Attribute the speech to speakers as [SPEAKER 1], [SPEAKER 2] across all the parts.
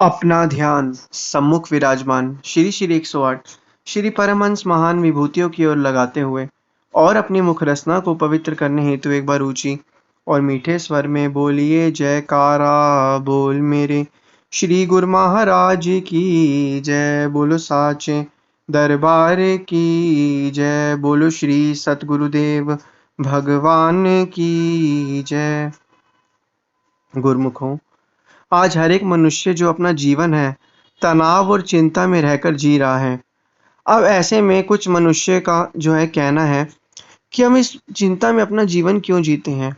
[SPEAKER 1] अपना ध्यान सम्मुख विराजमान श्री श्री 108 श्री परमहंस महान विभूतियों की ओर लगाते हुए और अपनी मुख रसना को पवित्र करने हेतु एक बार ऊंची और मीठे स्वर में बोलिए जयकारा बोल मेरे श्री गुरु महाराज की जय। बोलो साचे दरबार की जय। बोलो श्री सतगुरुदेव भगवान की जय। गुरुमुखों, आज हर एक मनुष्य जो अपना जीवन है तनाव और चिंता में रहकर जी रहा है। अब ऐसे में कुछ मनुष्य का जो है कहना है कि हम इस चिंता में अपना जीवन क्यों जीते हैं।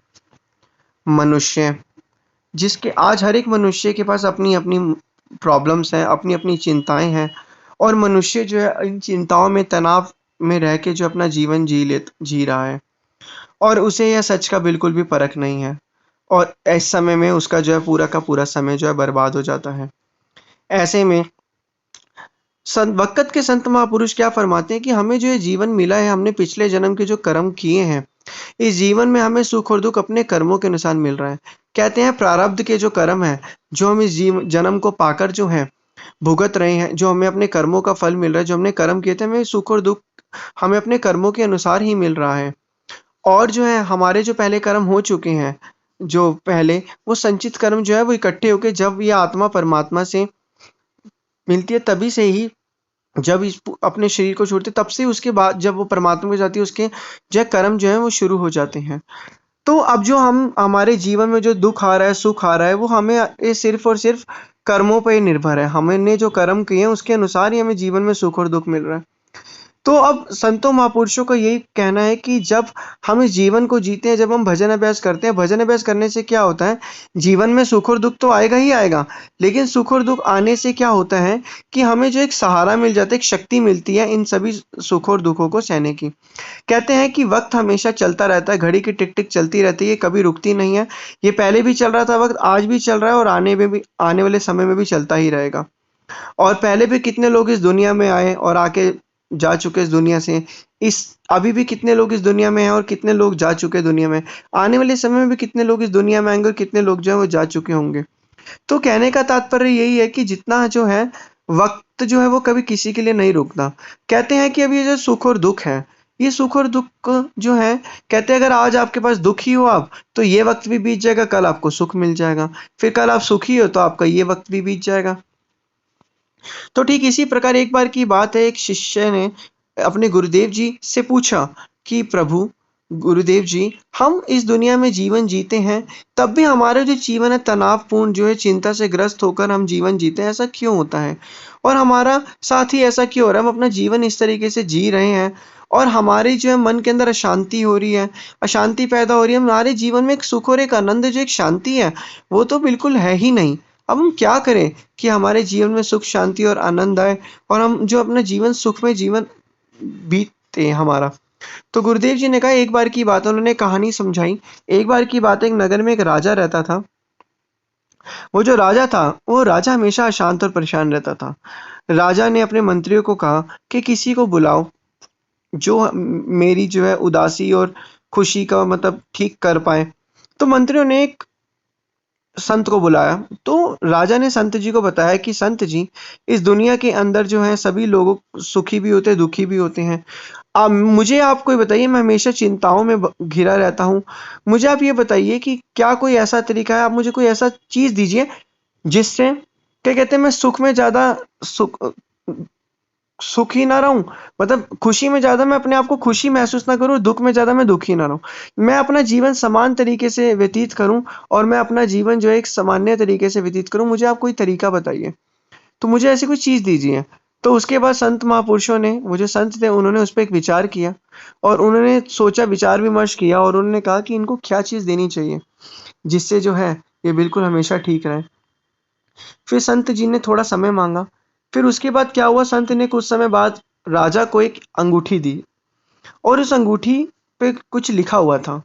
[SPEAKER 1] मनुष्य जिसके आज हर एक मनुष्य के पास अपनी अपनी प्रॉब्लम्स हैं, अपनी अपनी चिंताएं हैं, और मनुष्य जो है इन चिंताओं में तनाव में रह के जो अपना जीवन जी रहा है, और उसे यह सच का बिल्कुल भी परख नहीं है, और इस समय में उसका जो है पूरा का पूरा समय जो है बर्बाद हो जाता है। ऐसे में वक़्त के संत महापुरुष क्या फरमाते हैं कि हमें जो ये जीवन मिला है, हमने पिछले जन्म के जो कर्म किए हैं, इस जीवन में हमें सुख और दुख अपने कर्मों के अनुसार मिल रहा है। कहते हैं प्रारब्ध के जो कर्म है, जो हम इस जन्म को पाकर जो है भुगत रहे हैं, जो हमें अपने कर्मों का फल मिल रहा है, जो हमने कर्म किए थे, हमें सुख और दुख हमें अपने कर्मों के अनुसार ही मिल रहा है। और जो है हमारे जो पहले कर्म हो चुके हैं, जो पहले वो संचित कर्म जो है वो इकट्ठे होके जब ये आत्मा परमात्मा से मिलती है, तभी से ही जब इस अपने शरीर को छोड़ते तब से उसके बाद जब वो परमात्मा में जाती है, उसके जो है कर्म जो है वो शुरू हो जाते हैं। तो अब जो हम हमारे जीवन में जो दुख आ रहा है, सुख आ रहा है, वो हमें ये सिर्फ और सिर्फ कर्मों पर ही निर्भर है। हमने जो कर्म किए हैं उसके अनुसार ही हमें जीवन में सुख और दुख मिल रहा है। तो अब संतों महापुरुषों का यही कहना है कि जब हम इस जीवन को जीते हैं, जब हम भजन अभ्यास करते हैं, भजन अभ्यास करने से क्या होता है, जीवन में सुख और दुख तो आएगा ही आएगा, लेकिन सुख और दुख आने से क्या होता है कि हमें जो एक सहारा मिल जाता है, एक शक्ति मिलती है इन सभी सुख और दुखों को सहने की। कहते हैं कि वक्त हमेशा चलता रहता है, घड़ी की टिक टिक चलती रहती है, कभी रुकती नहीं है। ये पहले भी चल रहा था वक्त, आज भी चल रहा है, और आने वाले समय में भी चलता ही रहेगा। और पहले भी कितने लोग इस दुनिया में आए और आके जा चुके इस दुनिया से। इस अभी भी कितने लोग इस दुनिया में हैं और कितने लोग जा चुके दुनिया में। आने वाले समय में भी कितने लोग इस दुनिया में आएंगे और कितने लोग जो है वो जा चुके होंगे। तो कहने का तात्पर्य यही है कि जितना जो है वक्त जो है वो कभी किसी के लिए नहीं रुकता। कहते हैं कि अब ये जो सुख और दुख है, ये सुख और दुख जो है, कहते हैं अगर आज आपके पास दुखी हो आप, तो ये वक्त भी बीत जाएगा, कल आपको सुख मिल जाएगा। फिर कल आप सुखी हो तो आपका ये वक्त भी बीत जाएगा। तो ठीक इसी प्रकार एक बार की बात है, एक शिष्य ने अपने गुरुदेव जी से पूछा कि प्रभु गुरुदेव जी, हम इस दुनिया में जीवन जीते हैं, तब भी हमारा जो जीवन है तनावपूर्ण जो है, चिंता से ग्रस्त होकर हम जीवन जीते हैं, ऐसा क्यों होता है? और हमारा साथ ही ऐसा क्यों हो रहा है? हम अपना जीवन इस तरीके से जी रहे हैं और हमारी जो है मन के अंदर अशांति हो रही है, अशांति पैदा हो रही है। हमारे जीवन में एक सुख और एक आनंद, जो एक शांति है, वो तो बिल्कुल है ही नहीं। अब हम क्या करें कि हमारे जीवन में सुख, शांति और आनंद आए, और हम जो अपना जीवन सुख में जीवन बीते हमारा। तो गुरुदेव जी ने कहा, एक बार की बात, उन्होंने कहानी समझाई। एक बार की बात, एक नगर में एक राजा रहता था। वो जो राजा था, वो राजा हमेशा अशांत और परेशान रहता था। राजा ने अपने मंत्रियों को कहा कि किसी को बुलाओ जो मेरी जो है उदासी और खुशी का मतलब ठीक कर पाए। तो मंत्रियों ने एक संत को बुलाया। तो राजा ने संत जी को बताया कि संत जी, इस दुनिया के अंदर जो है सभी लोग सुखी भी होते हैं, दुखी भी होते हैं। मुझे आप कोई बताइए, मैं हमेशा चिंताओं में घिरा रहता हूँ। मुझे आप ये बताइए कि क्या कोई ऐसा तरीका है, आप मुझे कोई ऐसा चीज दीजिए जिससे क्या कहते हैं मैं सुख में ज्यादा सुखी ना रहूं, मतलब खुशी में ज्यादा मैं अपने आप को खुशी महसूस ना करूं, दुख में ज्यादा मैं दुखी ना रहूं। मैं अपना जीवन समान तरीके से व्यतीत करूं, और मैं अपना जीवन जो है एक सामान्य तरीके से व्यतीत करूं। मुझे आप कोई तरीका बताइए, तो मुझे ऐसी कोई चीज दीजिए। तो उसके बाद संत महापुरुषों ने, वो जो संत थे, उन्होंने उस पर एक विचार किया, और उन्होंने सोचा, विचार विमर्श किया, और उन्होंने कहा कि इनको क्या चीज देनी चाहिए जिससे जो है ये बिल्कुल हमेशा ठीक रहे। फिर संत जी ने थोड़ा समय मांगा। फिर उसके बाद क्या हुआ, संत ने कुछ समय बाद राजा को एक अंगूठी दी, और उस अंगूठी पे कुछ लिखा हुआ था।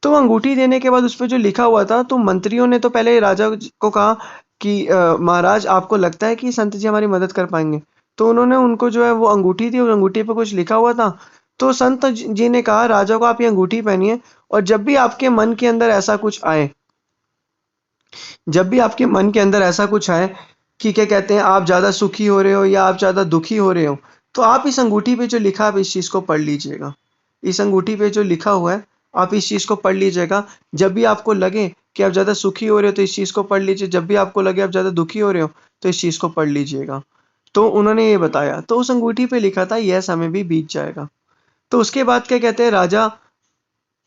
[SPEAKER 1] तो वो अंगूठी देने के बाद उस पे जो लिखा हुआ था, तो मंत्रियों ने तो पहले राजा को कहा कि महाराज, आपको लगता है कि संत जी हमारी मदद कर पाएंगे? तो उन्होंने उनको जो है वो अंगूठी दी, और अंगूठी पे कुछ लिखा हुआ था। तो संत जी ने कहा राजा को, आप ये अंगूठी पहनिए, और जब भी आपके मन के अंदर ऐसा कुछ आए, जब भी आपके मन के अंदर ऐसा कुछ आए कि क्या कहते हैं, आप ज़्यादा सुखी हो रहे हो या आप ज़्यादा दुखी हो रहे हो, तो आप इस अंगूठी पे जो लिखा है, आप इस चीज़ को पढ़ लीजिएगा। इस अंगूठी पे जो लिखा हुआ है, आप इस चीज़ को पढ़ लीजिएगा। जब भी आपको लगे कि आप ज़्यादा सुखी हो रहे हो, तो इस चीज़ को पढ़ लीजिए। जब भी आपको लगे आप ज़्यादा दुखी हो रहे हो, तो इस चीज़ को पढ़ लीजिएगा। तो उन्होंने ये बताया, तो उस अंगूठी पे लिखा था, यह समय भी बीत जाएगा। तो उसके बाद क्या कहते हैं, राजा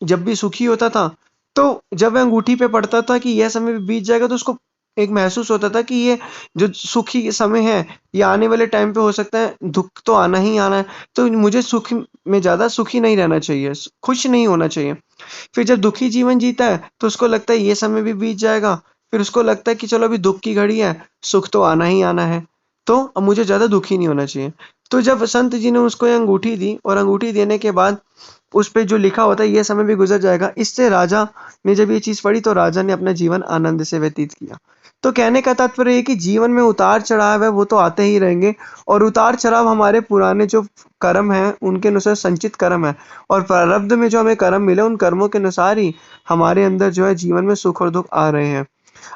[SPEAKER 1] जब भी सुखी होता था, तो जब वह अंगूठी पे पड़ता था कि यह समय भी बीत जाएगा, तो उसको एक महसूस होता था कि ये जो सुखी समय है, ये आने वाले टाइम पे हो सकता है दुख तो आना ही आना है, तो मुझे सुख में ज़्यादा सुखी नहीं रहना चाहिए, खुश नहीं होना चाहिए। फिर जब दुखी जीवन जीता है, तो उसको लगता है ये समय भी बीत जाएगा, फिर उसको लगता है कि चलो अभी दुख की घड़ी है, सुख तो आना ही आना है, तो अब मुझे ज़्यादा दुखी नहीं होना चाहिए। तो जब संत जी ने उसको ये अंगूठी दी, और अंगूठी देने के बाद उस पे जो लिखा होता है, ये समय भी गुजर जाएगा, इससे राजा ने जब ये चीज़ पढ़ी, तो राजा ने अपना जीवन आनंद से व्यतीत किया। तो कहने का तात्पर्य ये है कि जीवन में उतार-चढ़ाव है, वो तो आते ही रहेंगे, और उतार-चढ़ाव हमारे पुराने जो कर्म हैं, उनके अनुसार संचित कर्म है, और प्रारब्ध में जो हमें कर्म मिले, उन कर्मों के अनुसार ही हमारे अंदर जो है जीवन में सुख और दुःख आ रहे हैं।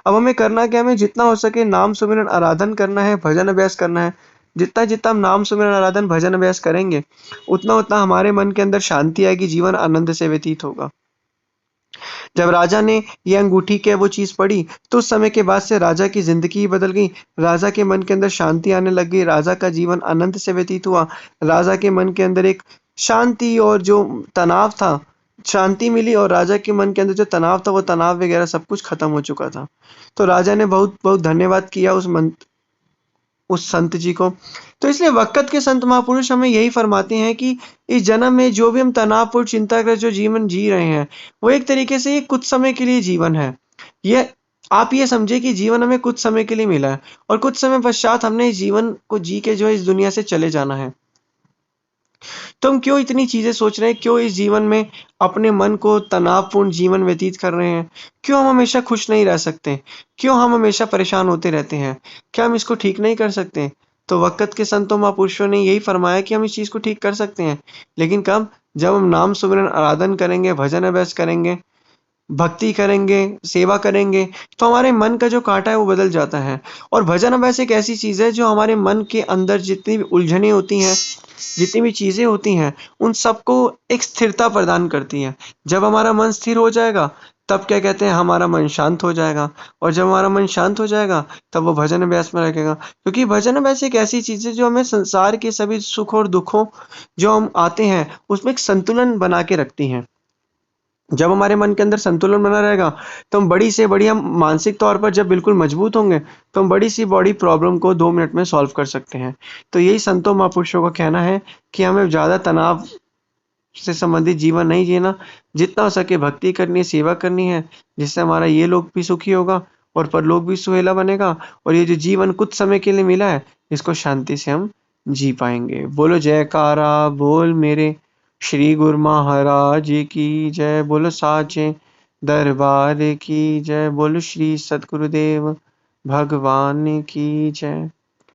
[SPEAKER 1] अब हमें करना क्या है, हमें जितना हो सके नाम सुमिरन आराधन करना है, भजन अभ्यास करना है। जितना-जितना हम नाम सुमिरन आराधन भजन अभ्यास करेंगे, उतना-उतना हमारे मन के अंदर शांति आएगी, जीवन आनंद से व्यतीत होगा। जब राजा ने ये अंगूठी के वो चीज़ पढ़ी, तो उस समय के बाद से राजा की ज़िंदगी ही बदल गई। राजा के मन के अंदर शांति आने लग गई, राजा का जीवन आनंद से व्यतीत हुआ। राजा के मन के अंदर एक शांति और जो तनाव था, शांति मिली, और राजा के मन के अंदर जो तनाव था, वो तनाव वगैरह सब कुछ खत्म हो चुका था। तो राजा ने बहुत-बहुत धन्यवाद किया उस संत जी को। तो इसलिए वक़्त के संत महापुरुष हमें यही फरमाते हैं कि इस जन्म में जो भी हम तनावपूर्ण चिंताग्रस्त जो जीवन जी रहे हैं, वो एक तरीके से ये कुछ समय के लिए जीवन है। ये आप ये समझिए कि जीवन हमें कुछ समय के लिए मिला है, और कुछ समय पश्चात हमने इस जीवन को जी के जो है इस दुनिया से चले जाना है। तो हम क्यों इतनी चीज़ें सोच रहे हैं? क्यों इस जीवन में अपने मन को तनावपूर्ण जीवन व्यतीत कर रहे हैं? क्यों हम हमेशा खुश नहीं रह सकते? क्यों हम हमेशा परेशान होते रहते हैं? क्या हम इसको ठीक नहीं कर सकते? तो वक़्त के संतों महापुरुषों ने यही फरमाया कि हम इस चीज़ को ठीक कर सकते हैं। लेकिन कब? जब हम नाम सुमिरन आराधन करेंगे, भजन अभ्यास करेंगे, भक्ति करेंगे, सेवा करेंगे, तो हमारे मन का जो काँटा है वो बदल जाता है। और भजन अभ्यास एक ऐसी चीज़ है जो हमारे मन के अंदर जितनी भी उलझनें होती हैं, जितनी भी चीज़ें होती हैं, उन सबको एक स्थिरता प्रदान करती हैं। जब हमारा मन स्थिर हो जाएगा, तब क्या कहते हैं, हमारा मन शांत हो जाएगा, और जब हमारा मन शांत हो जाएगा, तब वो भजन अभ्यास में लगेगा। क्योंकि भजन अभ्यास एक ऐसी चीज़ है जो हमें संसार के सभी सुख और दुखों जो हम आते हैं, उसमें एक संतुलन बना के रखती हैं। जब हमारे मन के अंदर संतुलन बना रहेगा, तो हम बड़ी से बड़ी हम मानसिक तौर पर जब बिल्कुल मजबूत होंगे, तो हम बड़ी सी बड़ी प्रॉब्लम को 2 मिनट में सॉल्व कर सकते हैं। तो यही संतों महापुरुषों का कहना है कि हमें ज़्यादा तनाव से संबंधित जीवन नहीं जीना, जितना हो सके भक्ति करनी है, सेवा करनी है, जिससे हमारा ये लोक भी सुखी होगा और परलोक भी सुहेला बनेगा, और ये जो जीवन कुछ समय के लिए मिला है, इसको शांति से हम जी पाएँगे। बोलो जयकारा बोल मेरे श्री गुरु महाराज की जय, बोलो साचे दरबार की जय, बोलो श्री सद्गुरुदेव भगवान की जय।